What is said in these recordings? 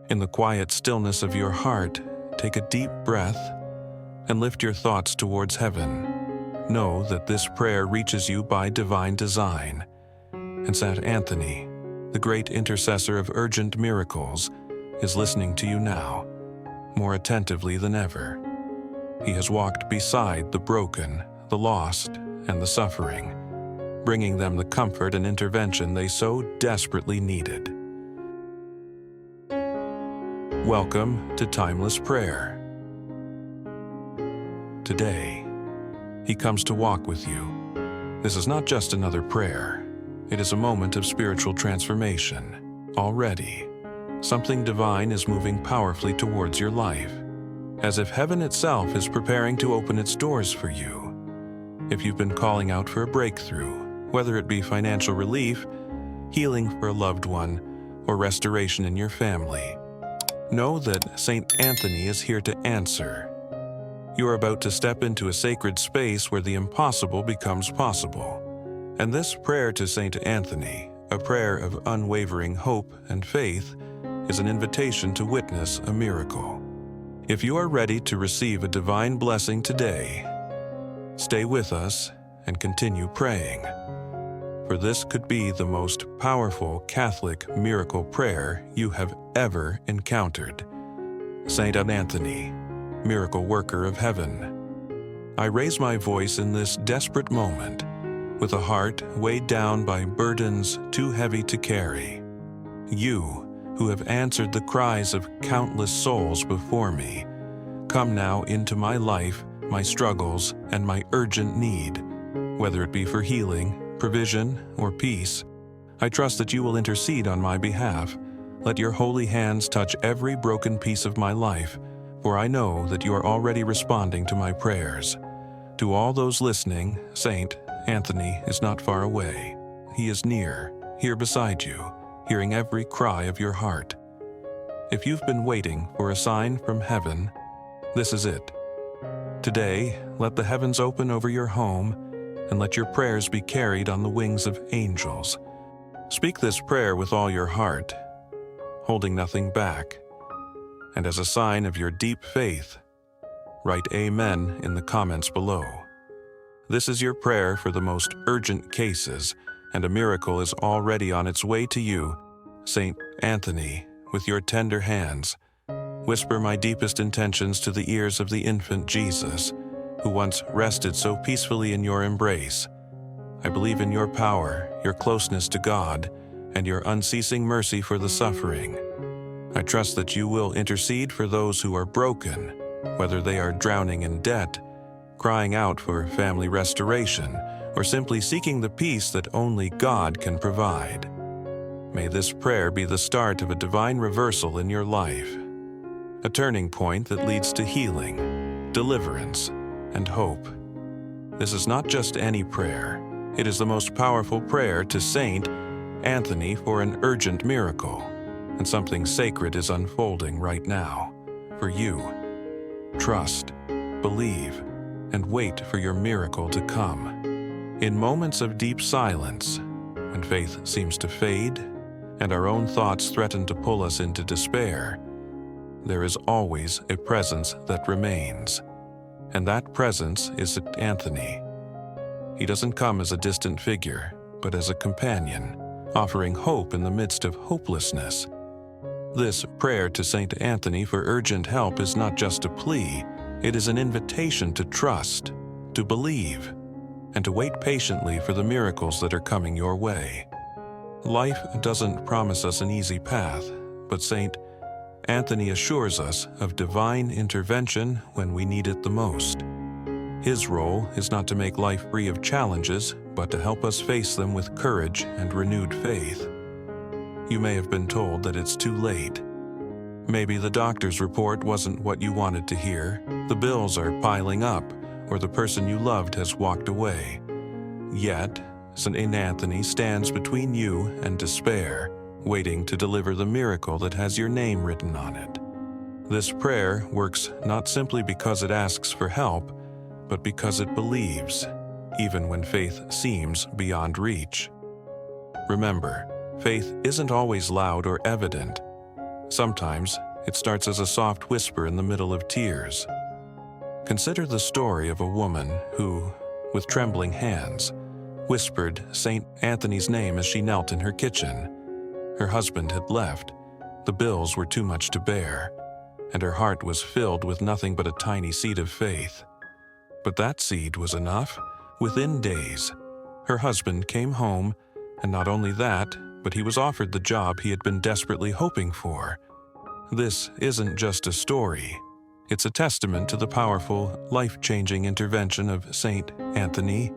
In the quiet stillness of your heart, take a deep breath and lift your thoughts towards heaven. Know that this prayer reaches you by divine design, and Saint Anthony, the great intercessor of urgent miracles, is listening to you now, more attentively than ever. He has walked beside the broken, the lost, and the suffering, bringing them the comfort and intervention they so desperately needed. Welcome to Timeless Prayer. Today, He comes to walk with you. This is not just another prayer. It is a moment of spiritual transformation. Already, something divine is moving powerfully towards your life, as if heaven itself is preparing to open its doors for you. If you've been calling out for a breakthrough, whether it be financial relief, healing for a loved one, or restoration in your family, know that Saint Anthony is here to answer. You are about to step into a sacred space where the impossible becomes possible. And this prayer to Saint Anthony, a prayer of unwavering hope and faith, is an invitation to witness a miracle. If you are ready to receive a divine blessing today, stay with us and continue praying. For this could be the most powerful Catholic miracle prayer you have ever encountered. Saint Anthony, miracle worker of heaven, I raise my voice in this desperate moment, with a heart weighed down by burdens too heavy to carry. You, who have answered the cries of countless souls before me, come now into my life, my struggles, and my urgent need, whether it be for healing, provision, or peace. I trust that you will intercede on my behalf. Let your holy hands touch every broken piece of my life, for I know that you are already responding to my prayers. To all those listening, Saint Anthony is not far away. He is near, here beside you, hearing every cry of your heart. If you've been waiting for a sign from heaven, this is it. Today, let the heavens open over your home, and let your prayers be carried on the wings of angels. Speak this prayer with all your heart, holding nothing back. And as a sign of your deep faith, write Amen in the comments below. This is your prayer for the most urgent cases, and a miracle is already on its way to you. Saint Anthony, with your tender hands, whisper my deepest intentions to the ears of the infant Jesus, who once rested so peacefully in your embrace. I believe in your power, your closeness to God, and your unceasing mercy for the suffering. I trust that you will intercede for those who are broken, whether they are drowning in debt, crying out for family restoration, or simply seeking the peace that only God can provide. May this prayer be the start of a divine reversal in your life, a turning point that leads to healing, deliverance, and hope. This is not just any prayer. It is the most powerful prayer to Saint Anthony for an urgent miracle, and something sacred is unfolding right now for you. Trust, believe, and wait for your miracle to come. In moments of deep silence, when faith seems to fade, and our own thoughts threaten to pull us into despair, there is always a presence that remains. And that presence is Saint Anthony. He doesn't come as a distant figure, but as a companion, offering hope in the midst of hopelessness. This prayer to Saint Anthony for urgent help is not just a plea, it is an invitation to trust, to believe, and to wait patiently for the miracles that are coming your way. Life doesn't promise us an easy path, but Saint Anthony assures us of divine intervention when we need it the most. His role is not to make life free of challenges, but to help us face them with courage and renewed faith. You may have been told that it's too late. Maybe the doctor's report wasn't what you wanted to hear, the bills are piling up, or the person you loved has walked away. Yet, Saint Anthony stands between you and despair, waiting to deliver the miracle that has your name written on it. This prayer works not simply because it asks for help, but because it believes, even when faith seems beyond reach. Remember, faith isn't always loud or evident. Sometimes it starts as a soft whisper in the middle of tears. Consider the story of a woman who, with trembling hands, whispered St. Anthony's name as she knelt in her kitchen. Her husband had left, the bills were too much to bear, and her heart was filled with nothing but a tiny seed of faith. But that seed was enough. Within days, her husband came home, and not only that, but he was offered the job he had been desperately hoping for. This isn't just a story. It's a testament to the powerful, life-changing intervention of St. Anthony.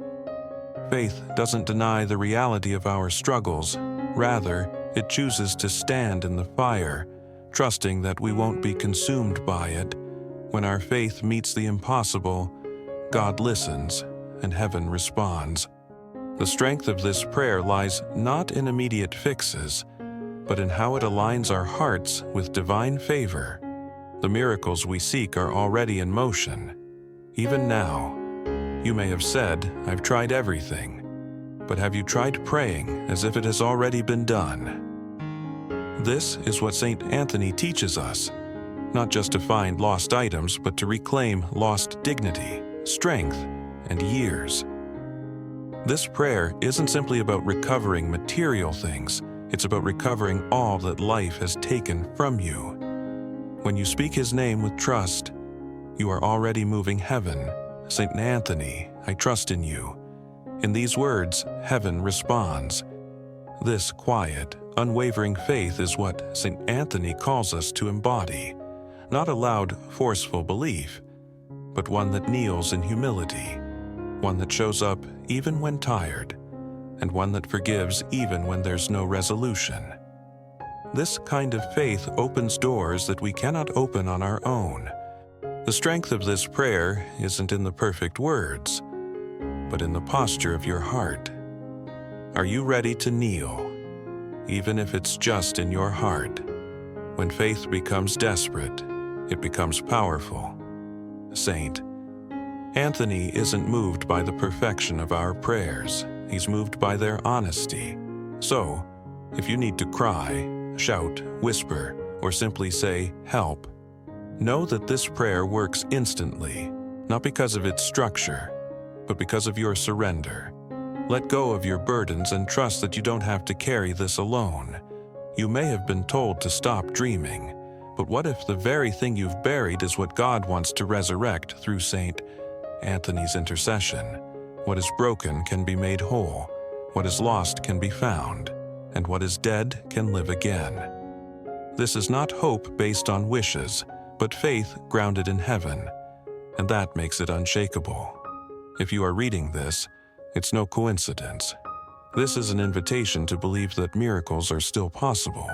Faith doesn't deny the reality of our struggles. Rather, it chooses to stand in the fire, trusting that we won't be consumed by it. When our faith meets the impossible, God listens and heaven responds. The strength of this prayer lies not in immediate fixes, but in how it aligns our hearts with divine favor. The miracles we seek are already in motion. Even now, you may have said, "I've tried everything," but have you tried praying as if it has already been done? This is what St. Anthony teaches us, not just to find lost items, but to reclaim lost dignity, strength, and years. This prayer isn't simply about recovering material things, it's about recovering all that life has taken from you. When you speak his name with trust, you are already moving heaven. St. Anthony, I trust in you. In these words, heaven responds. This quiet, unwavering faith is what St. Anthony calls us to embody, not a loud, forceful belief, but one that kneels in humility, one that shows up even when tired, and one that forgives even when there's no resolution. This kind of faith opens doors that we cannot open on our own. The strength of this prayer isn't in the perfect words, but in the posture of your heart. Are you ready to kneel, even if it's just in your heart? When faith becomes desperate, it becomes powerful. Saint Anthony isn't moved by the perfection of our prayers. He's moved by their honesty. So, if you need to cry, shout, whisper, or simply say, "Help," know that this prayer works instantly, not because of its structure, but because of your surrender. Let go of your burdens and trust that you don't have to carry this alone. You may have been told to stop dreaming, but what if the very thing you've buried is what God wants to resurrect through St. Anthony's intercession? What is broken can be made whole, what is lost can be found, and what is dead can live again. This is not hope based on wishes, but faith grounded in heaven, and that makes it unshakable. If you are reading this, it's no coincidence. This is an invitation to believe that miracles are still possible.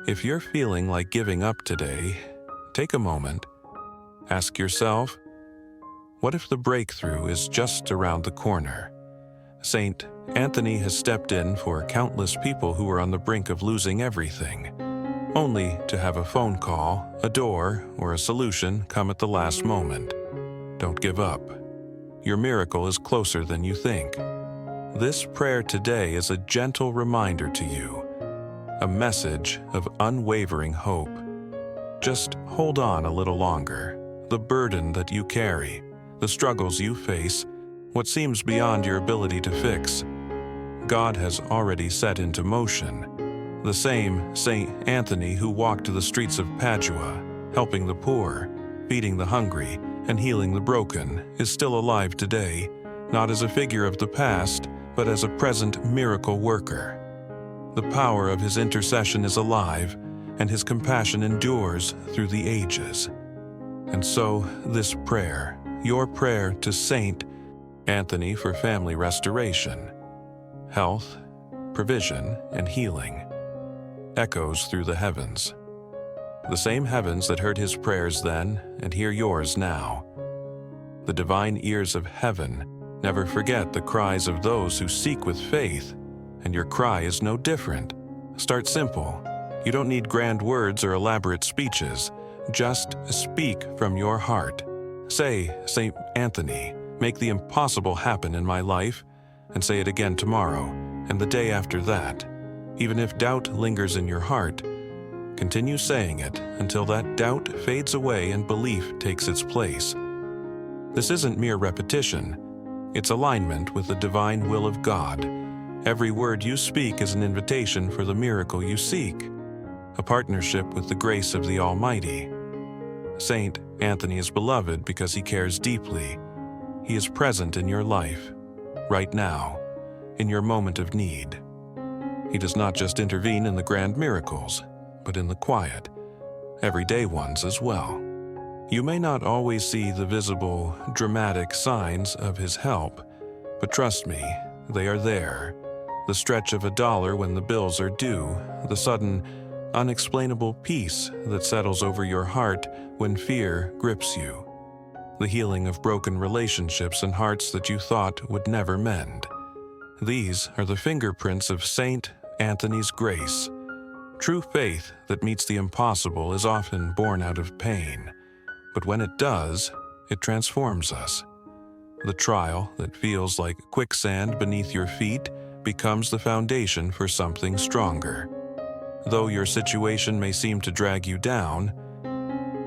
If you're feeling like giving up today, take a moment. Ask yourself, what if the breakthrough is just around the corner? St. Anthony has stepped in for countless people who are on the brink of losing everything, only to have a phone call, a door, or a solution come at the last moment. Don't give up. Your miracle is closer than you think. This prayer today is a gentle reminder to you, a message of unwavering hope. Just hold on a little longer. The burden that you carry, the struggles you face, what seems beyond your ability to fix, God has already set into motion. The same St. Anthony who walked the streets of Padua, helping the poor, feeding the hungry, and healing the broken, is still alive today, not as a figure of the past, but as a present miracle worker. The power of his intercession is alive, and his compassion endures through the ages. And so, this prayer, your prayer to St. Anthony for family restoration, health, provision, and healing, echoes through the heavens. The same heavens that heard his prayers then and hear yours now. The divine ears of heaven never forget the cries of those who seek with faith, and your cry is no different. Start simple. You don't need grand words or elaborate speeches. Just speak from your heart. Say, St. Anthony, make the impossible happen in my life, and say it again tomorrow, and the day after that. Even if doubt lingers in your heart, Continue saying it until that doubt fades away and belief takes its place. This isn't mere repetition. It's alignment with the divine will of God. Every word you speak is an invitation for the miracle you seek, a partnership with the grace of the Almighty. Saint Anthony is beloved because he cares deeply. He is present in your life, right now, in your moment of need. He does not just intervene in the grand miracles, but in the quiet, everyday ones as well. You may not always see the visible, dramatic signs of his help, but trust me, they are there. The stretch of $1 when the bills are due, the sudden, unexplainable peace that settles over your heart when fear grips you, the healing of broken relationships and hearts that you thought would never mend. These are the fingerprints of Saint Anthony's grace. True faith that meets the impossible is often born out of pain, but when it does, it transforms us. The trial that feels like quicksand beneath your feet becomes the foundation for something stronger. Though your situation may seem to drag you down,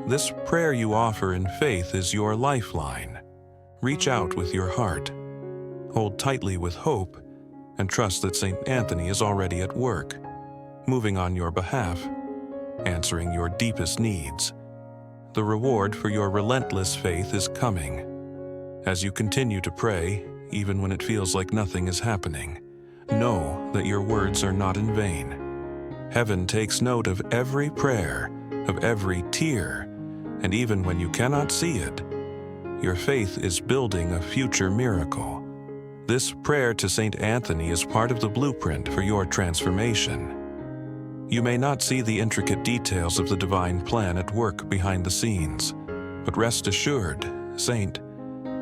this prayer you offer in faith is your lifeline. Reach out with your heart, hold tightly with hope, and trust that St. Anthony is already at work, moving on your behalf, answering your deepest needs. The reward for your relentless faith is coming. As you continue to pray, even when it feels like nothing is happening, know that your words are not in vain. Heaven takes note of every prayer, of every tear, and even when you cannot see it, your faith is building a future miracle. This prayer to St. Anthony is part of the blueprint for your transformation. You may not see the intricate details of the divine plan at work behind the scenes, but rest assured, St.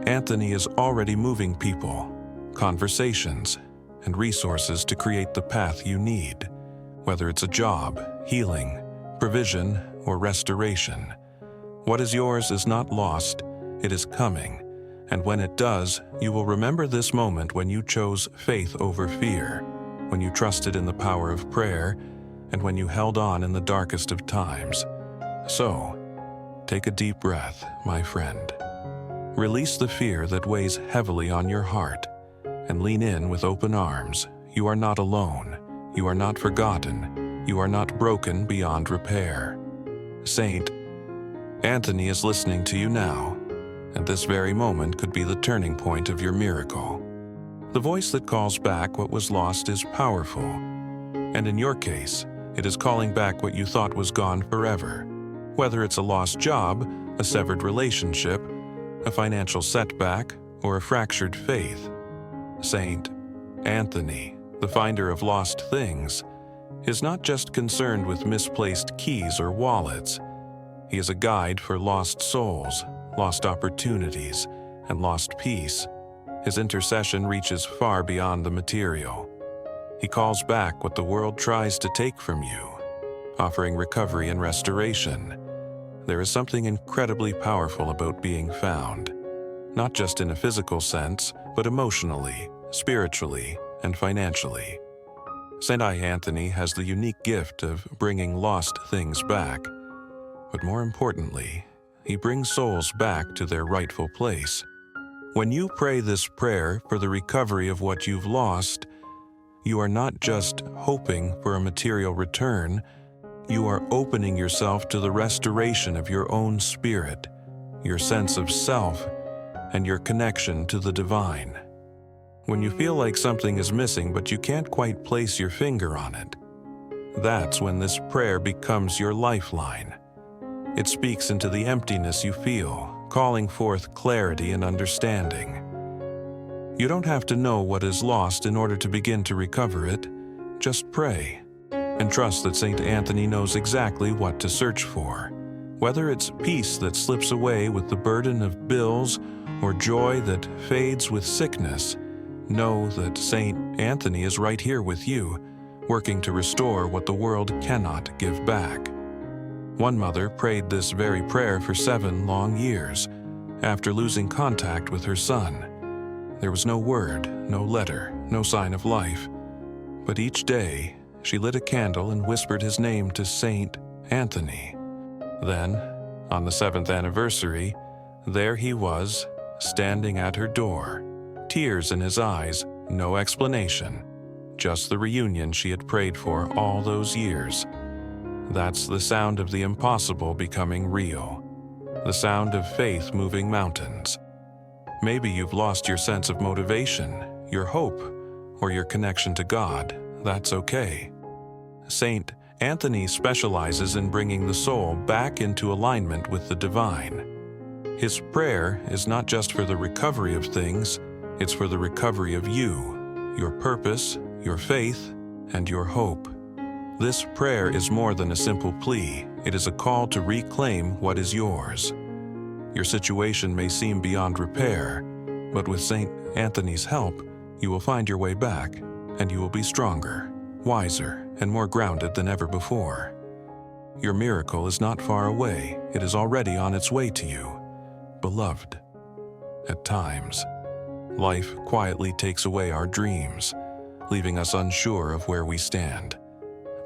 Anthony is already moving people, conversations, and resources to create the path you need, whether it's a job, healing, provision, or restoration. What is yours is not lost, it is coming, and when it does, you will remember this moment when you chose faith over fear, when you trusted in the power of prayer, and when you held on in the darkest of times. So, take a deep breath, my friend. Release the fear that weighs heavily on your heart, and lean in with open arms. You are not alone. You are not forgotten. You are not broken beyond repair. Saint Anthony is listening to you now, and this very moment could be the turning point of your miracle. The voice that calls back what was lost is powerful, and in your case, it is calling back what you thought was gone forever. Whether it's a lost job, a severed relationship, a financial setback, or a fractured faith, Saint Anthony, the finder of lost things, is not just concerned with misplaced keys or wallets. He is a guide for lost souls, lost opportunities, and lost peace. His intercession reaches far beyond the material. He calls back what the world tries to take from you, offering recovery and restoration. There is something incredibly powerful about being found, not just in a physical sense, but emotionally, spiritually, and financially. St. Anthony has the unique gift of bringing lost things back, but more importantly, he brings souls back to their rightful place. When you pray this prayer for the recovery of what you've lost, you are not just hoping for a material return, you are opening yourself to the restoration of your own spirit, your sense of self, and your connection to the divine. When you feel like something is missing but you can't quite place your finger on it, that's when this prayer becomes your lifeline. It speaks into the emptiness you feel, calling forth clarity and understanding. You don't have to know what is lost in order to begin to recover it. Just pray, and trust that St. Anthony knows exactly what to search for. Whether it's peace that slips away with the burden of bills or joy that fades with sickness, know that St. Anthony is right here with you, working to restore what the world cannot give back. One mother prayed this very prayer for 7 long years, after losing contact with her son. There was no word, no letter, no sign of life. But each day, she lit a candle and whispered his name to St. Anthony. Then, on the 7th anniversary, there he was, standing at her door, tears in his eyes, no explanation, just the reunion she had prayed for all those years. That's the sound of the impossible becoming real, the sound of faith moving mountains. Maybe you've lost your sense of motivation, your hope, or your connection to God. That's okay. Saint Anthony specializes in bringing the soul back into alignment with the divine. His prayer is not just for the recovery of things, it's for the recovery of you, your purpose, your faith, and your hope. This prayer is more than a simple plea. It is a call to reclaim what is yours. Your situation may seem beyond repair, but with St. Anthony's help, you will find your way back, and you will be stronger, wiser, and more grounded than ever before. Your miracle is not far away. It is already on its way to you. Beloved, at times, life quietly takes away our dreams, leaving us unsure of where we stand.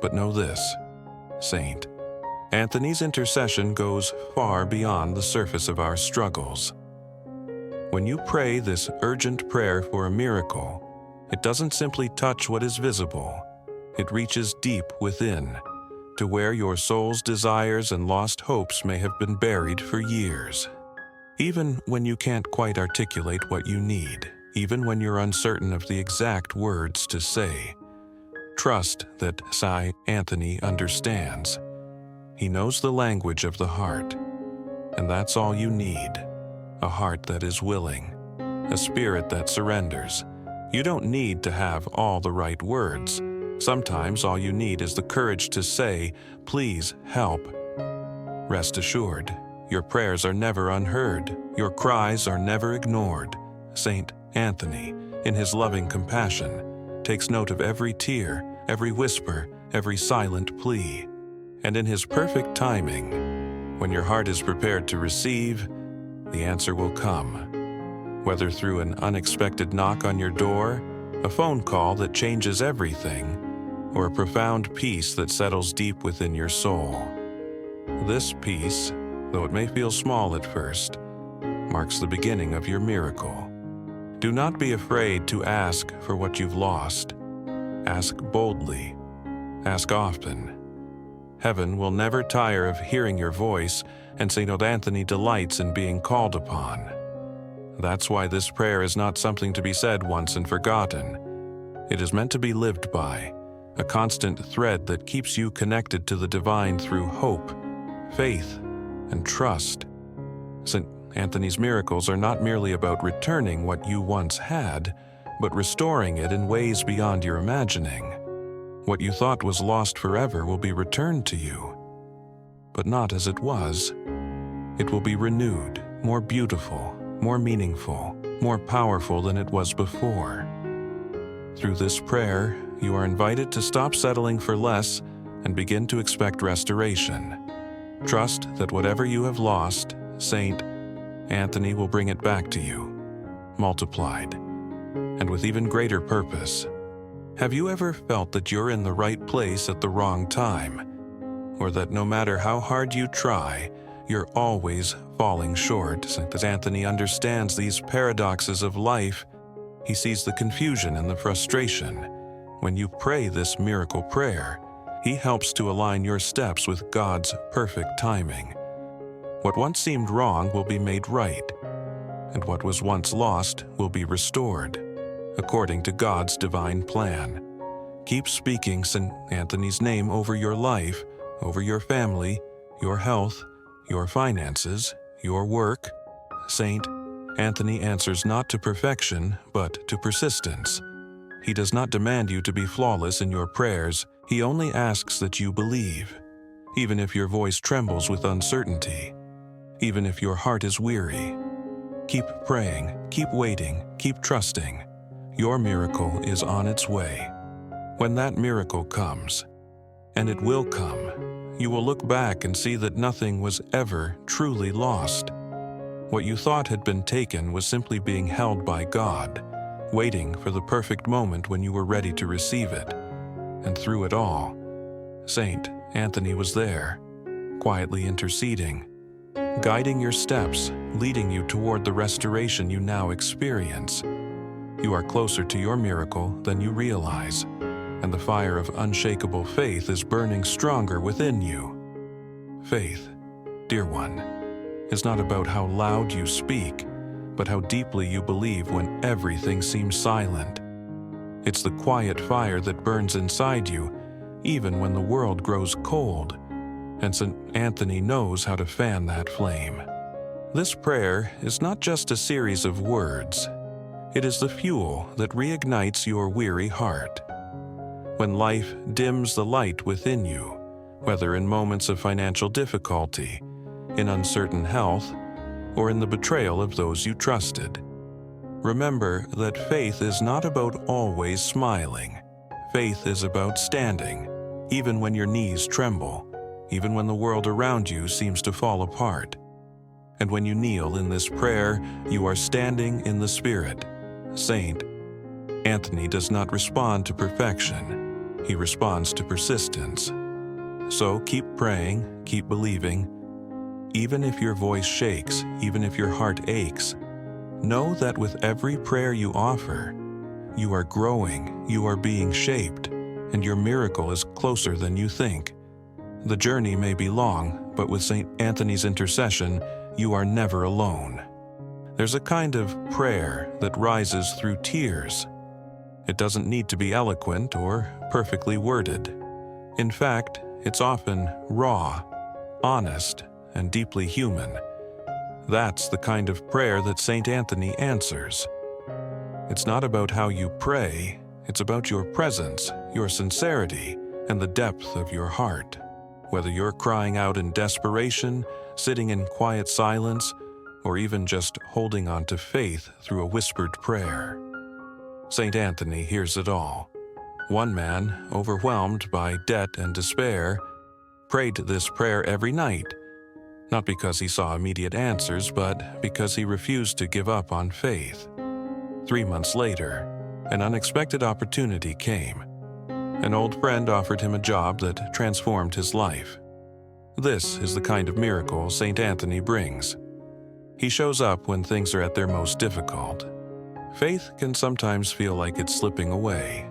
But know this, Saint Anthony's intercession goes far beyond the surface of our struggles. When you pray this urgent prayer for a miracle, it doesn't simply touch what is visible. It reaches deep within, to where your soul's desires and lost hopes may have been buried for years. Even when you can't quite articulate what you need, even when you're uncertain of the exact words to say, trust that St. Anthony understands. He knows the language of the heart, and that's all you need. A heart that is willing, a spirit that surrenders. You don't need to have all the right words. Sometimes all you need is the courage to say, "Please help." Rest assured, your prayers are never unheard. Your cries are never ignored. St. Anthony, in his loving compassion, takes note of every tear, every whisper, every silent plea. And in his perfect timing, when your heart is prepared to receive, the answer will come. Whether through an unexpected knock on your door, a phone call that changes everything, or a profound peace that settles deep within your soul. This peace, though it may feel small at first, marks the beginning of your miracle. Do not be afraid to ask for what you've lost. Ask boldly. Ask often. Heaven will never tire of hearing your voice, and St. Anthony delights in being called upon. That's why this prayer is not something to be said once and forgotten. It is meant to be lived by, a constant thread that keeps you connected to the divine through hope, faith, and trust. St. Anthony's miracles are not merely about returning what you once had, but restoring it in ways beyond your imagining. What you thought was lost forever will be returned to you, but not as it was. It will be renewed, more beautiful, more meaningful, more powerful than it was before. Through this prayer, you are invited to stop settling for less and begin to expect restoration. Trust that whatever you have lost, St. Anthony will bring it back to you, multiplied, and with even greater purpose. Have you ever felt that you're in the right place at the wrong time? Or that no matter how hard you try, you're always falling short? St. Anthony understands these paradoxes of life. He sees the confusion and the frustration. When you pray this miracle prayer, he helps to align your steps with God's perfect timing. What once seemed wrong will be made right, and what was once lost will be restored, according to God's divine plan. Keep speaking St. Anthony's name over your life, over your family, your health, your finances, your work. St. Anthony answers not to perfection, but to persistence. He does not demand you to be flawless in your prayers. He only asks that you believe, even if your voice trembles with uncertainty, even if your heart is weary. Keep praying, keep waiting, keep trusting. Your miracle is on its way. When that miracle comes, and it will come, you will look back and see that nothing was ever truly lost. What you thought had been taken was simply being held by God, waiting for the perfect moment when you were ready to receive it. And through it all, St. Anthony was there, quietly interceding, guiding your steps, leading you toward the restoration you now experience. You are closer to your miracle than you realize, and the fire of unshakable faith is burning stronger within you. Faith, dear one, is not about how loud you speak, but how deeply you believe when everything seems silent. It's the quiet fire that burns inside you, even when the world grows cold, and St. Anthony knows how to fan that flame. This prayer is not just a series of words. It is the fuel that reignites your weary heart. When life dims the light within you, whether in moments of financial difficulty, in uncertain health, or in the betrayal of those you trusted, remember that faith is not about always smiling. Faith is about standing, even when your knees tremble, even when the world around you seems to fall apart. And when you kneel in this prayer, you are standing in the Spirit. Saint Anthony does not respond to perfection. He responds to persistence. So keep praying, keep believing. Even if your voice shakes, even if your heart aches, know that with every prayer you offer, you are growing, you are being shaped, and your miracle is closer than you think. The journey may be long, but with St. Anthony's intercession, you are never alone. There's a kind of prayer that rises through tears. It doesn't need to be eloquent or perfectly worded. In fact, it's often raw, honest, and deeply human. That's the kind of prayer that St. Anthony answers. It's not about how you pray, it's about your presence, your sincerity, and the depth of your heart. Whether you're crying out in desperation, sitting in quiet silence, or even just holding on to faith through a whispered prayer, St. Anthony hears it all. One man, overwhelmed by debt and despair, prayed this prayer every night, not because he saw immediate answers, but because he refused to give up on faith. 3 months later, an unexpected opportunity came. An old friend offered him a job that transformed his life. This is the kind of miracle St. Anthony brings. He shows up when things are at their most difficult. Faith can sometimes feel like it's slipping away.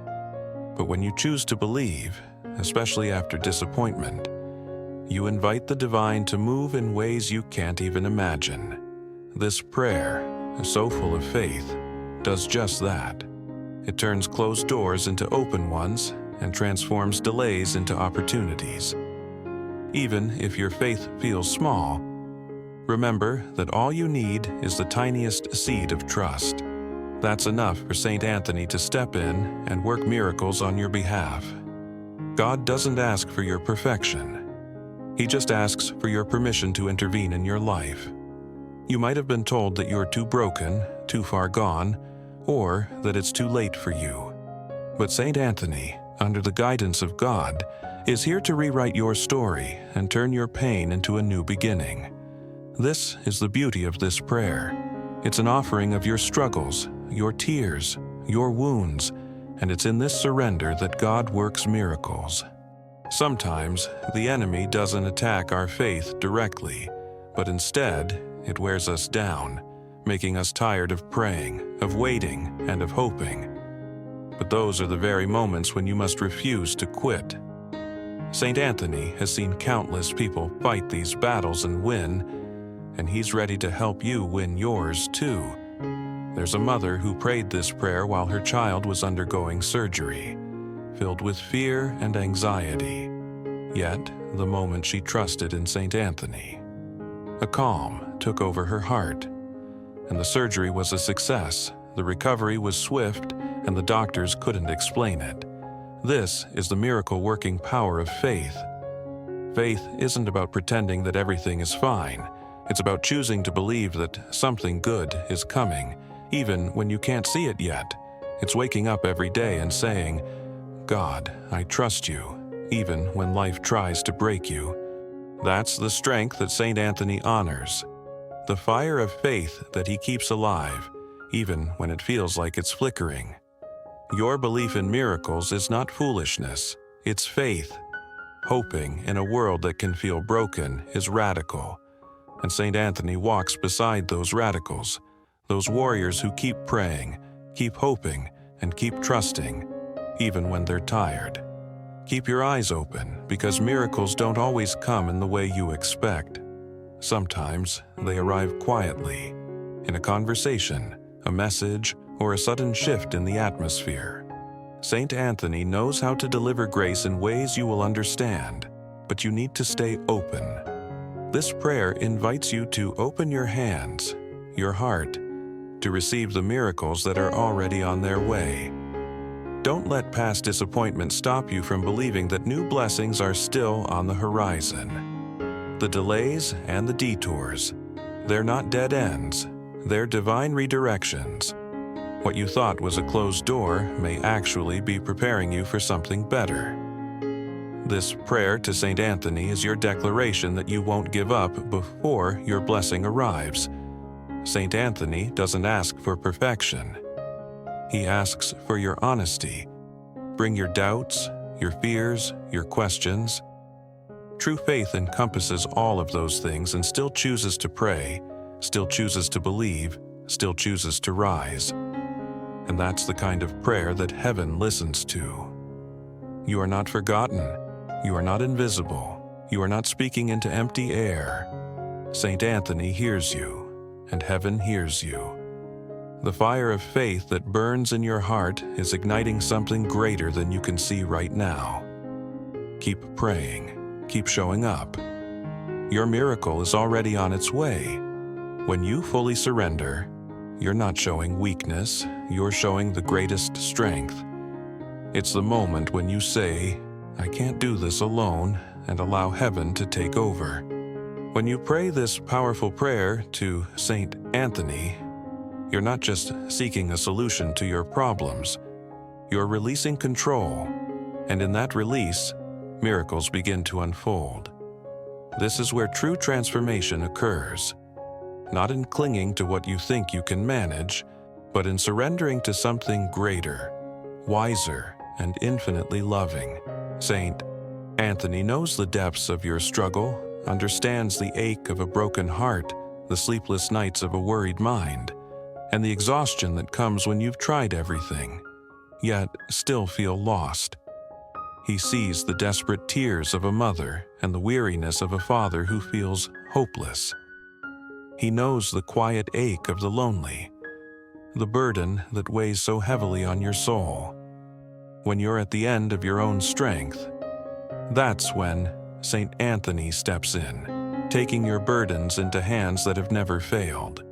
But when you choose to believe, especially after disappointment, you invite the divine to move in ways you can't even imagine. This prayer, so full of faith, does just that. It turns closed doors into open ones and transforms delays into opportunities. Even if your faith feels small, remember that all you need is the tiniest seed of trust. That's enough for St. Anthony to step in and work miracles on your behalf. God doesn't ask for your perfection. He just asks for your permission to intervene in your life. You might have been told that you're too broken, too far gone, or that it's too late for you. But St. Anthony, under the guidance of God, is here to rewrite your story and turn your pain into a new beginning. This is the beauty of this prayer. It's an offering of your struggles, your tears, your wounds, and it's in this surrender that God works miracles. Sometimes the enemy doesn't attack our faith directly, but instead it wears us down, making us tired of praying, of waiting, and of hoping. But those are the very moments when you must refuse to quit. St. Anthony has seen countless people fight these battles and win, and he's ready to help you win yours too. There's a mother who prayed this prayer while her child was undergoing surgery, filled with fear and anxiety. Yet, the moment she trusted in St. Anthony, a calm took over her heart, and the surgery was a success. The recovery was swift, and the doctors couldn't explain it. This is the miracle-working power of faith. Faith isn't about pretending that everything is fine. It's about choosing to believe that something good is coming, even when you can't see it yet. It's waking up every day and saying, "God, I trust you," even when life tries to break you. That's the strength that St. Anthony honors, the fire of faith that he keeps alive, even when it feels like it's flickering. Your belief in miracles is not foolishness, it's faith. hoping in a world that can feel broken is radical. And St. Anthony walks beside those radicals, those warriors who keep praying, keep hoping, and keep trusting, even when they're tired. Keep your eyes open, because miracles don't always come in the way you expect. Sometimes they arrive quietly, in a conversation, a message, or a sudden shift in the atmosphere. St. Anthony knows how to deliver grace in ways you will understand, but you need to stay open. This prayer invites you to open your hands, your heart, to receive the miracles that are already on their way. Don't let past disappointment stop you from believing that new blessings are still on the horizon. The delays and the detours, they're not dead ends, they're divine redirections. What you thought was a closed door may actually be preparing you for something better. This prayer to St. Anthony is your declaration that you won't give up before your blessing arrives. St. Anthony doesn't ask for perfection. He asks for your honesty. Bring your doubts, your fears, your questions. True faith encompasses all of those things and still chooses to pray, still chooses to believe, still chooses to rise. And that's the kind of prayer that heaven listens to. You are not forgotten. You are not invisible. You are not speaking into empty air. St. Anthony hears you, and heaven hears you. The fire of faith that burns in your heart is igniting something greater than you can see right now. Keep praying. Keep showing up. Your miracle is already on its way. When you fully surrender, you're not showing weakness, you're showing the greatest strength. It's the moment when you say, "I can't do this alone," and allow heaven to take over. When you pray this powerful prayer to St. Anthony, you're not just seeking a solution to your problems. You're releasing control, and in that release, miracles begin to unfold. This is where true transformation occurs. Not in clinging to what you think you can manage, but in surrendering to something greater, wiser, and infinitely loving. St. Anthony knows the depths of your struggle, understands the ache of a broken heart, the sleepless nights of a worried mind, and the exhaustion that comes when you've tried everything, yet still feel lost. He sees the desperate tears of a mother and the weariness of a father who feels hopeless. He knows the quiet ache of the lonely, the burden that weighs so heavily on your soul. When you're at the end of your own strength, that's when St. Anthony steps in, taking your burdens into hands that have never failed.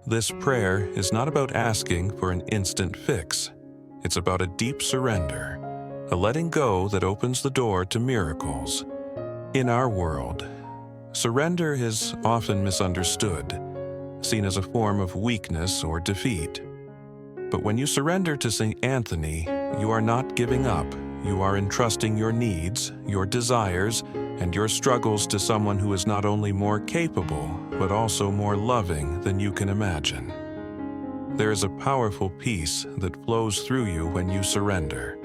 This prayer is not about asking for an instant fix. It's about a deep surrender, a letting go that opens the door to miracles. In our world, surrender is often misunderstood, seen as a form of weakness or defeat. But when you surrender to St. Anthony, you are not giving up. You are entrusting your needs, your desires, and your struggles to someone who is not only more capable, but also more loving than you can imagine. There is a powerful peace that flows through you when you surrender,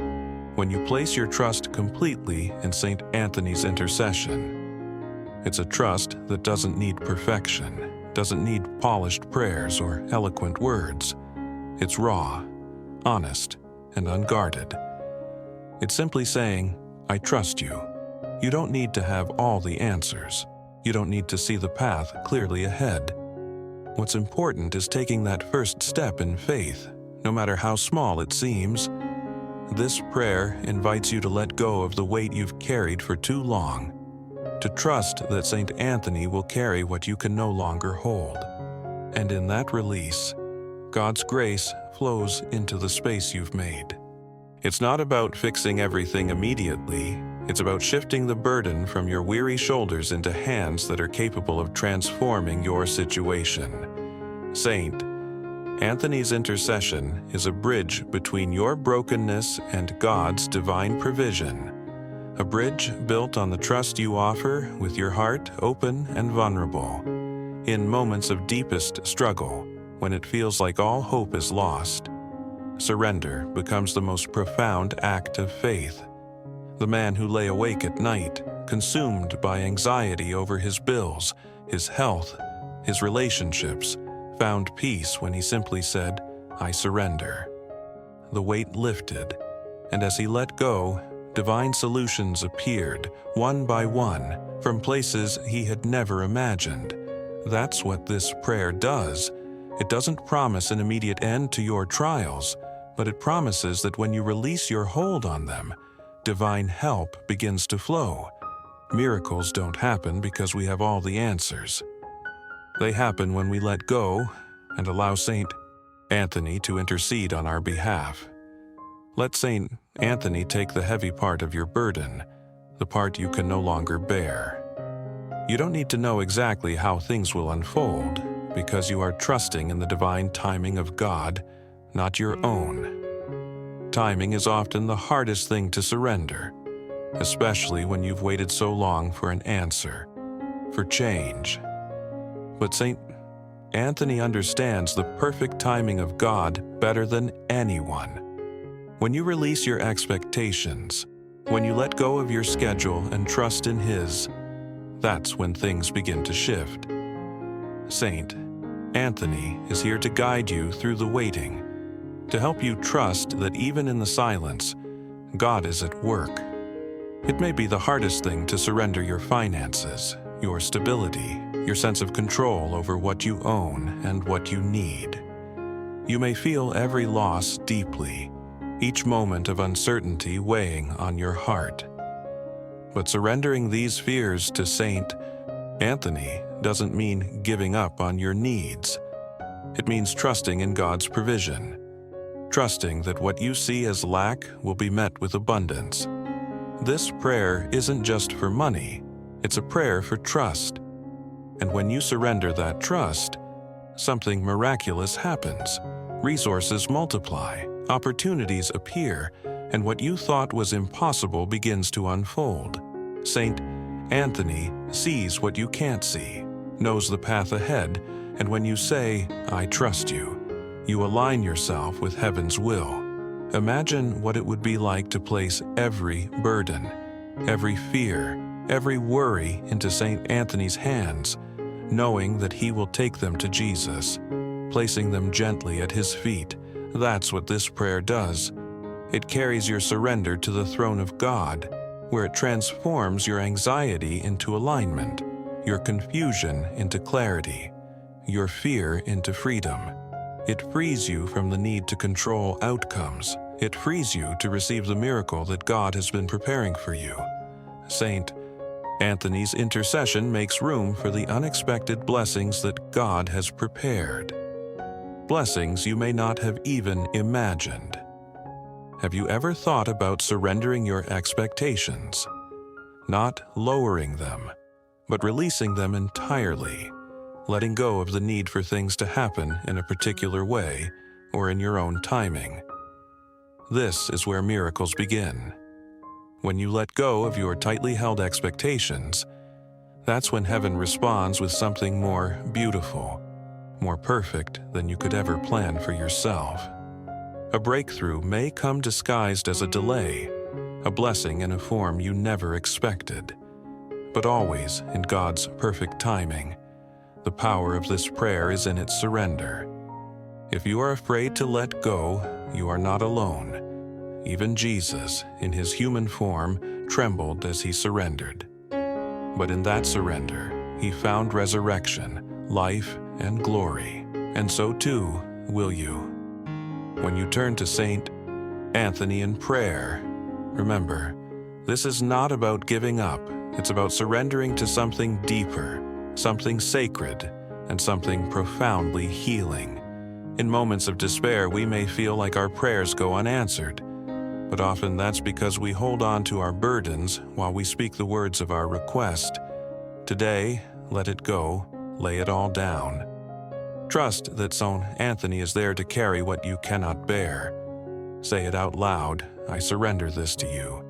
when you place your trust completely in St. Anthony's intercession. It's a trust that doesn't need perfection, doesn't need polished prayers or eloquent words. It's raw, honest, and unguarded. It's simply saying, "I trust you." You don't need to have all the answers. You don't need to see the path clearly ahead. What's important is taking that first step in faith, no matter how small it seems. This prayer invites you to let go of the weight you've carried for too long, to trust that St. Anthony will carry what you can no longer hold. And in that release, God's grace flows into the space you've made. It's not about fixing everything immediately. It's about shifting the burden from your weary shoulders into hands that are capable of transforming your situation. St. Anthony's intercession is a bridge between your brokenness and God's divine provision. A bridge built on the trust you offer with your heart open and vulnerable. In moments of deepest struggle, when it feels like all hope is lost, surrender becomes the most profound act of faith. The man who lay awake at night, consumed by anxiety over his bills, his health, his relationships, found peace when he simply said, "I surrender." The weight lifted, and as he let go, divine solutions appeared, one by one, from places he had never imagined. That's what this prayer does. It doesn't promise an immediate end to your trials, but it promises that when you release your hold on them, divine help begins to flow. Miracles don't happen because we have all the answers. They happen when we let go and allow Saint Anthony to intercede on our behalf. Let Saint Anthony take the heavy part of your burden, the part you can no longer bear. You don't need to know exactly how things will unfold, because you are trusting in the divine timing of God, not your own. Timing is often the hardest thing to surrender, especially when you've waited so long for an answer, for change. But Saint Anthony understands the perfect timing of God better than anyone. When you release your expectations, when you let go of your schedule and trust in His, that's when things begin to shift. Saint Anthony is here to guide you through the waiting, to help you trust that even in the silence, God is at work. It may be the hardest thing to surrender your finances, your stability, your sense of control over what you own and what you need. You may feel every loss deeply, each moment of uncertainty weighing on your heart. But surrendering these fears to Saint Anthony doesn't mean giving up on your needs. It means trusting in God's provision, trusting that what you see as lack will be met with abundance. This prayer isn't just for money, it's a prayer for trust. And when you surrender that trust, something miraculous happens. Resources multiply, opportunities appear, and what you thought was impossible begins to unfold. Saint Anthony sees what you can't see, knows the path ahead, and when you say, "I trust you," you align yourself with heaven's will. Imagine what it would be like to place every burden, every fear, every worry into Saint Anthony's hands, knowing that he will take them to Jesus, placing them gently at his feet. That's what this prayer does. It carries your surrender to the throne of God, where it transforms your anxiety into alignment, your confusion into clarity, your fear into freedom. It frees you from the need to control outcomes. It frees you to receive the miracle that God has been preparing for you. Saint Anthony's intercession makes room for the unexpected blessings that God has prepared. Blessings you may not have even imagined. Have you ever thought about surrendering your expectations? Not lowering them, but releasing them entirely, letting go of the need for things to happen in a particular way or in your own timing. This is where miracles begin. When you let go of your tightly held expectations, that's when heaven responds with something more beautiful, more perfect than you could ever plan for yourself. A breakthrough may come disguised as a delay, a blessing in a form you never expected, but always in God's perfect timing. The power of this prayer is in its surrender. If you are afraid to let go, you are not alone. Even Jesus, in his human form, trembled as he surrendered. But in that surrender, he found resurrection, life, and glory. And so too will you. When you turn to Saint Anthony in prayer, remember, this is not about giving up. It's about surrendering to something deeper, something sacred, and something profoundly healing. In moments of despair, we may feel like our prayers go unanswered, but often that's because we hold on to our burdens while we speak the words of our request. Today, let it go, lay it all down. Trust that Saint Anthony is there to carry what you cannot bear. Say it out loud, "I surrender this to you,"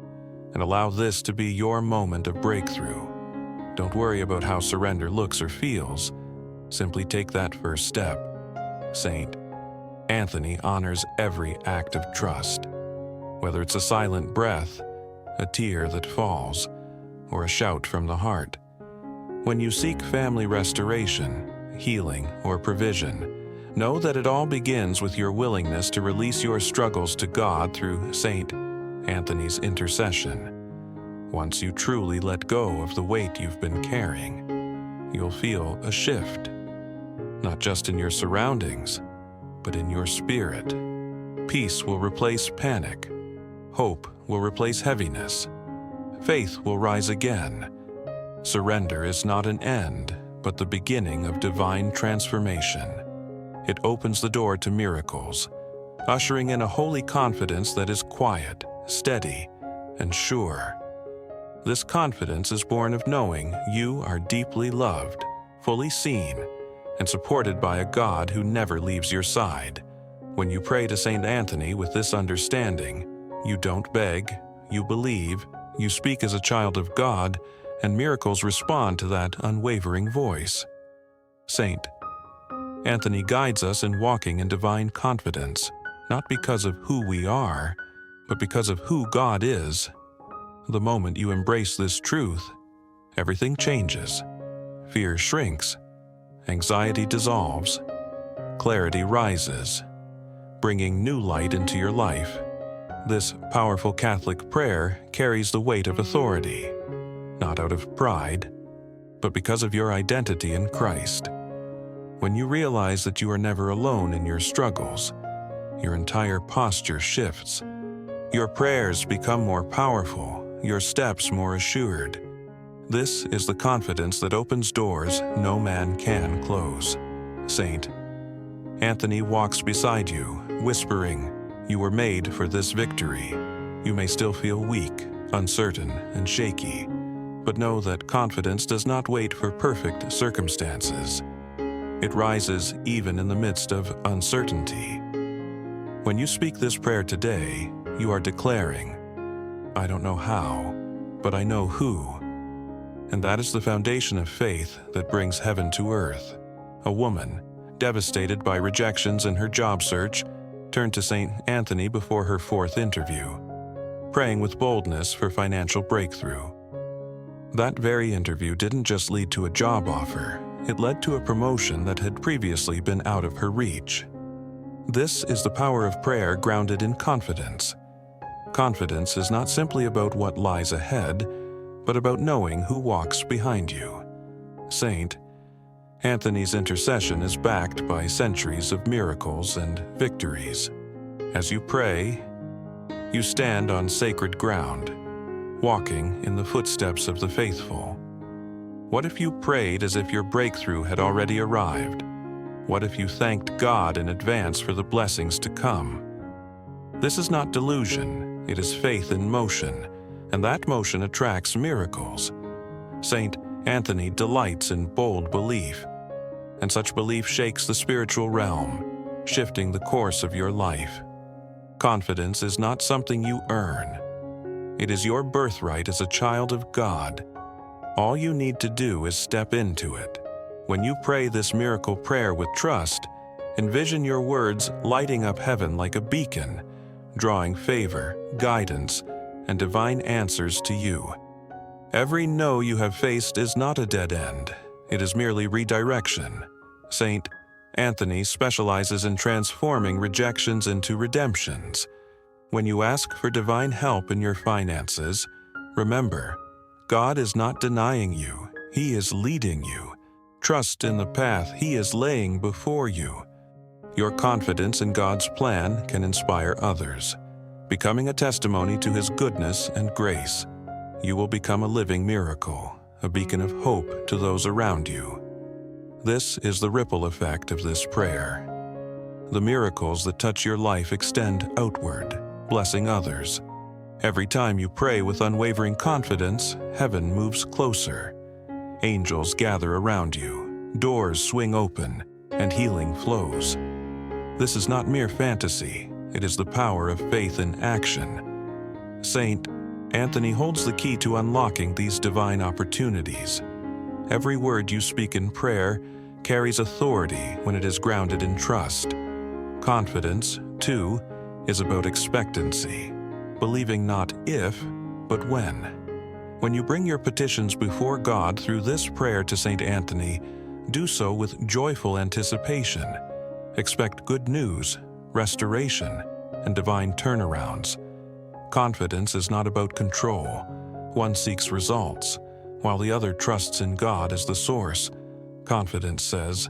and allow this to be your moment of breakthrough. Don't worry about how surrender looks or feels. Simply take that first step. Saint Anthony honors every act of trust. Whether it's a silent breath, a tear that falls, or a shout from the heart. When you seek family restoration, healing, or provision, know that it all begins with your willingness to release your struggles to God through Saint Anthony's intercession. Once you truly let go of the weight you've been carrying, you'll feel a shift, not just in your surroundings, but in your spirit. Peace will replace panic. Hope will replace heaviness. Faith will rise again. Surrender is not an end, but the beginning of divine transformation. It opens the door to miracles, ushering in a holy confidence that is quiet, steady, and sure. This confidence is born of knowing you are deeply loved, fully seen, and supported by a God who never leaves your side. When you pray to Saint Anthony with this understanding, you don't beg, you believe, you speak as a child of God, and miracles respond to that unwavering voice. Saint Anthony guides us in walking in divine confidence, not because of who we are, but because of who God is. The moment you embrace this truth, everything changes. Fear shrinks, anxiety dissolves, clarity rises, bringing new light into your life. This powerful Catholic prayer carries the weight of authority, not out of pride, but because of your identity in Christ. When you realize that you are never alone in your struggles, your entire posture shifts. Your prayers become more powerful, your steps more assured. This is the confidence that opens doors no man can close. Saint Anthony walks beside you, whispering, "You were made for this victory." You may still feel weak, uncertain, and shaky, but know that confidence does not wait for perfect circumstances. It rises even in the midst of uncertainty. When you speak this prayer today, you are declaring, "I don't know how, but I know who." And that is the foundation of faith that brings heaven to earth. A woman, devastated by rejections in her job search, turned to St. Anthony before her 4th interview, praying with boldness for financial breakthrough. That very interview didn't just lead to a job offer, it led to a promotion that had previously been out of her reach. This is the power of prayer grounded in confidence. Confidence is not simply about what lies ahead, but about knowing who walks behind you. Saint Anthony's intercession is backed by centuries of miracles and victories. As you pray, you stand on sacred ground, walking in the footsteps of the faithful. What if you prayed as if your breakthrough had already arrived? What if you thanked God in advance for the blessings to come? This is not delusion, it is faith in motion, and that motion attracts miracles. Saint Anthony delights in bold belief, and such belief shakes the spiritual realm, shifting the course of your life. Confidence is not something you earn. It is your birthright as a child of God. All you need to do is step into it. When you pray this miracle prayer with trust, envision your words lighting up heaven like a beacon, drawing favor, guidance, and divine answers to you. Every no you have faced is not a dead end. It is merely redirection. Saint Anthony specializes in transforming rejections into redemptions. When you ask for divine help in your finances, remember, God is not denying you, He is leading you. Trust in the path He is laying before you. Your confidence in God's plan can inspire others, becoming a testimony to His goodness and grace. You will become a living miracle, a beacon of hope to those around you. This is the ripple effect of this prayer. The miracles that touch your life extend outward, blessing others. Every time you pray with unwavering confidence, heaven moves closer. Angels gather around you, doors swing open, and healing flows. This is not mere fantasy, it is the power of faith in action. Saint Anthony holds the key to unlocking these divine opportunities. Every word you speak in prayer carries authority when it is grounded in trust. Confidence, too, is about expectancy, believing not if, but when. When you bring your petitions before God through this prayer to St. Anthony, do so with joyful anticipation. Expect good news, restoration, and divine turnarounds. Confidence is not about control. One seeks results, while the other trusts in God as the source. Confidence says,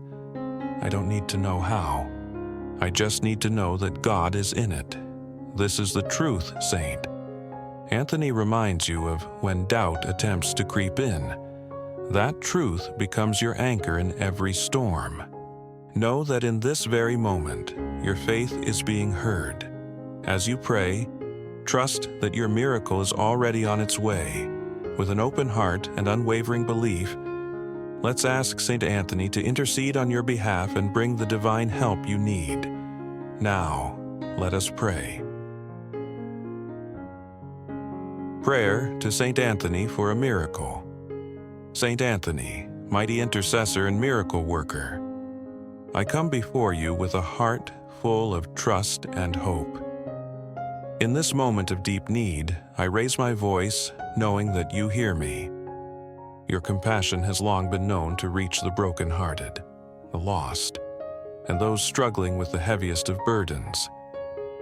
I don't need to know how. I just need to know that God is in it. This is the truth, Saint. Anthony reminds you of when doubt attempts to creep in. That truth becomes your anchor in every storm. Know that in this very moment, your faith is being heard. As you pray, trust that your miracle is already on its way. With an open heart and unwavering belief, let's ask St. Anthony to intercede on your behalf and bring the divine help you need. Now, let us pray. Prayer to St. Anthony for a miracle. St. Anthony, mighty intercessor and miracle worker, I come before you with a heart full of trust and hope. In this moment of deep need, I raise my voice, knowing that you hear me. Your compassion has long been known to reach the brokenhearted, the lost, and those struggling with the heaviest of burdens.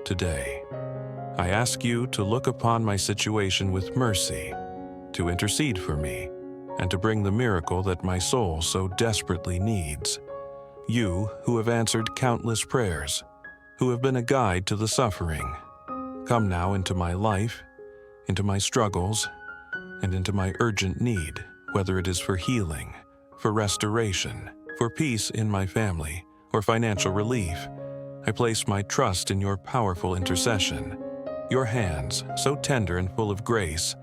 Today, I ask you to look upon my situation with mercy, to intercede for me, and to bring the miracle that my soul so desperately needs. You who have answered countless prayers, who have been a guide to the suffering, come now into my life, into my struggles, and into my urgent need, whether it is for healing, for restoration, for peace in my family, or financial relief. I place my trust in your powerful intercession. Your hands, so tender and full of grace,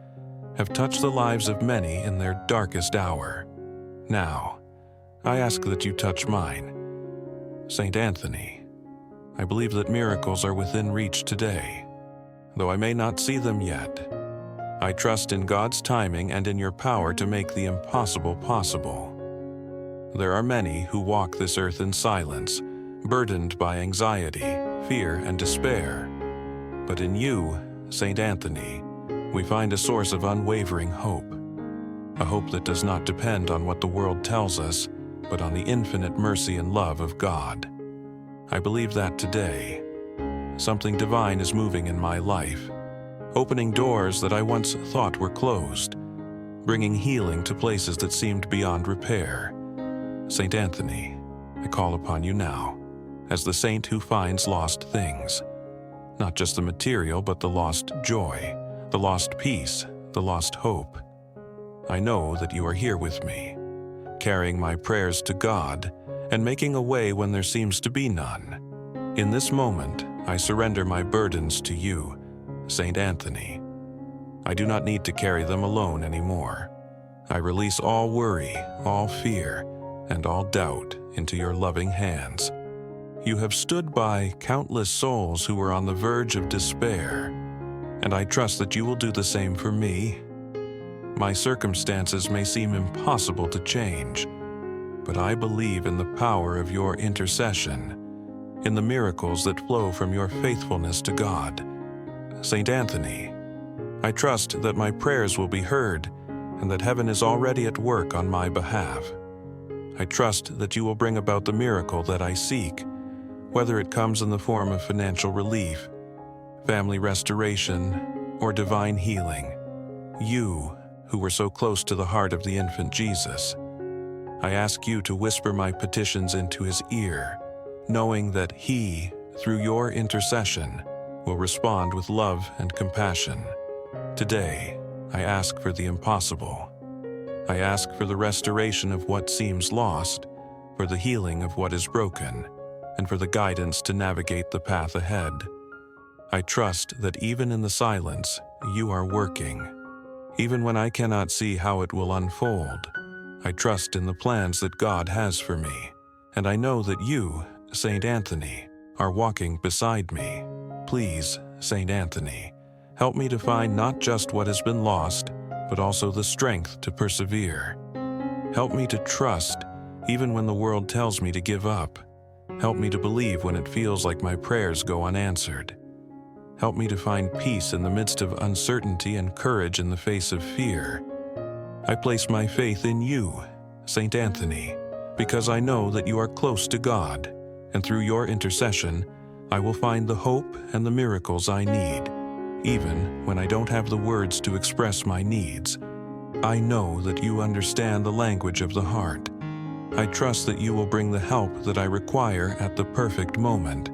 have touched the lives of many in their darkest hour. Now, I ask that you touch mine. St. Anthony, I believe that miracles are within reach today. Though I may not see them yet, I trust in God's timing and in your power to make the impossible possible. There are many who walk this earth in silence, burdened by anxiety, fear, and despair. But in you, St. Anthony, we find a source of unwavering hope. A hope that does not depend on what the world tells us, but on the infinite mercy and love of God. I believe that today, something divine is moving in my life, opening doors that I once thought were closed, bringing healing to places that seemed beyond repair. St. Anthony, I call upon you now, as the saint who finds lost things. Not just the material, but the lost joy, the lost peace, the lost hope. I know that you are here with me, carrying my prayers to God and making a way when there seems to be none. In this moment, I surrender my burdens to you, St. Anthony. I do not need to carry them alone anymore. I release all worry, all fear, and all doubt into your loving hands. You have stood by countless souls who were on the verge of despair, and I trust that you will do the same for me. My circumstances may seem impossible to change, but I believe in the power of your intercession, in the miracles that flow from your faithfulness to God. St. Anthony, I trust that my prayers will be heard and that heaven is already at work on my behalf. I trust that you will bring about the miracle that I seek, whether it comes in the form of financial relief, family restoration, or divine healing. You, who were so close to the heart of the infant Jesus, I ask you to whisper my petitions into his ear, knowing that he, through your intercession, will respond with love and compassion. Today, I ask for the impossible. I ask for the restoration of what seems lost, for the healing of what is broken, and for the guidance to navigate the path ahead. I trust that even in the silence, you are working. Even when I cannot see how it will unfold, I trust in the plans that God has for me, and I know that you, St. Anthony, are walking beside me. Please, St. Anthony, help me to find not just what has been lost, but also the strength to persevere. Help me to trust, even when the world tells me to give up. Help me to believe when it feels like my prayers go unanswered. Help me to find peace in the midst of uncertainty and courage in the face of fear. I place my faith in you, Saint Anthony, because I know that you are close to God, and through your intercession, I will find the hope and the miracles I need. Even when I don't have the words to express my needs, I know that you understand the language of the heart. I trust that you will bring the help that I require at the perfect moment,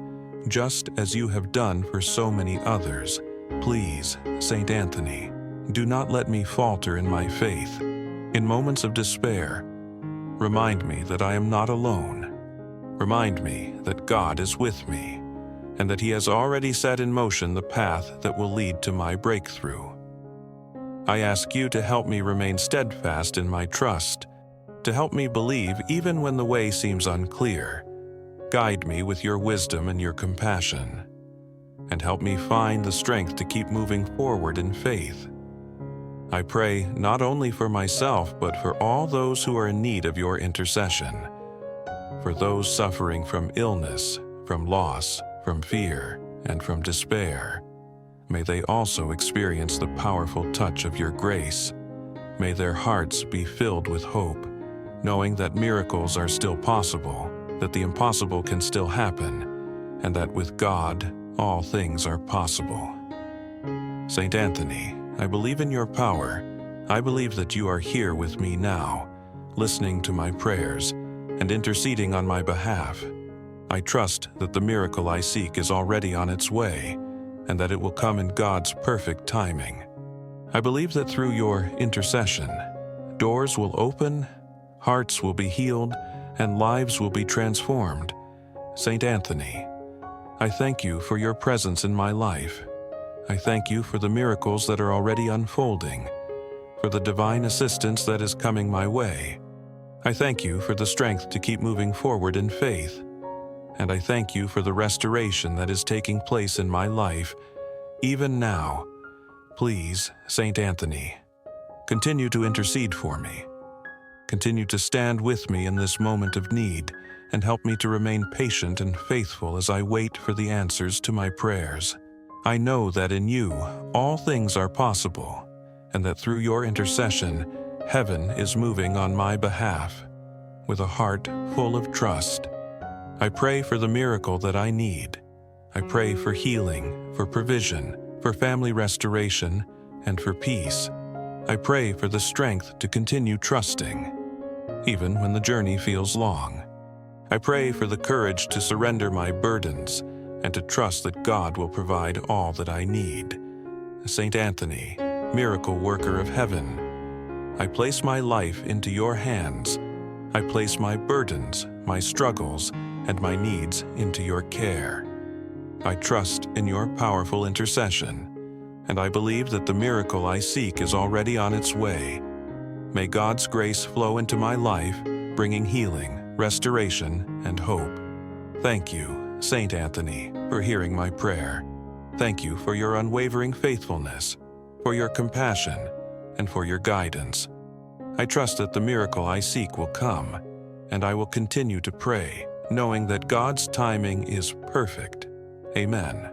just as you have done for so many others. Please, Saint Anthony, do not let me falter in my faith. In moments of despair, remind me that I am not alone. Remind me that God is with me, and that He has already set in motion the path that will lead to my breakthrough. I ask you to help me remain steadfast in my trust, to help me believe even when the way seems unclear. Guide me with your wisdom and your compassion, and help me find the strength to keep moving forward in faith. I pray not only for myself, but for all those who are in need of your intercession, for those suffering from illness, from loss, from fear, and from despair. May they also experience the powerful touch of your grace. May their hearts be filled with hope, knowing that miracles are still possible, that the impossible can still happen, and that with God, all things are possible. Saint Anthony, I believe in your power. I believe that you are here with me now, listening to my prayers and interceding on my behalf. I trust that the miracle I seek is already on its way, and that it will come in God's perfect timing. I believe that through your intercession, doors will open, hearts will be healed, and lives will be transformed. Saint Anthony, I thank you for your presence in my life. I thank you for the miracles that are already unfolding, for the divine assistance that is coming my way. I thank you for the strength to keep moving forward in faith, and I thank you for the restoration that is taking place in my life, even now. Please, Saint Anthony, continue to intercede for me. Continue to stand with me in this moment of need, and help me to remain patient and faithful as I wait for the answers to my prayers. I know that in you, all things are possible, and that through your intercession, heaven is moving on my behalf. With a heart full of trust, I pray for the miracle that I need. I pray for healing, for provision, for family restoration, and for peace. I pray for the strength to continue trusting, even when the journey feels long. I pray for the courage to surrender my burdens and to trust that God will provide all that I need. Saint Anthony, miracle worker of heaven, I place my life into your hands. I place my burdens, my struggles, and my needs into your care. I trust in your powerful intercession, and I believe that the miracle I seek is already on its way. May God's grace flow into my life, bringing healing, restoration, and hope. Thank you, Saint Anthony, for hearing my prayer. Thank you for your unwavering faithfulness, for your compassion, and for your guidance. I trust that the miracle I seek will come, and I will continue to pray, knowing that God's timing is perfect. Amen.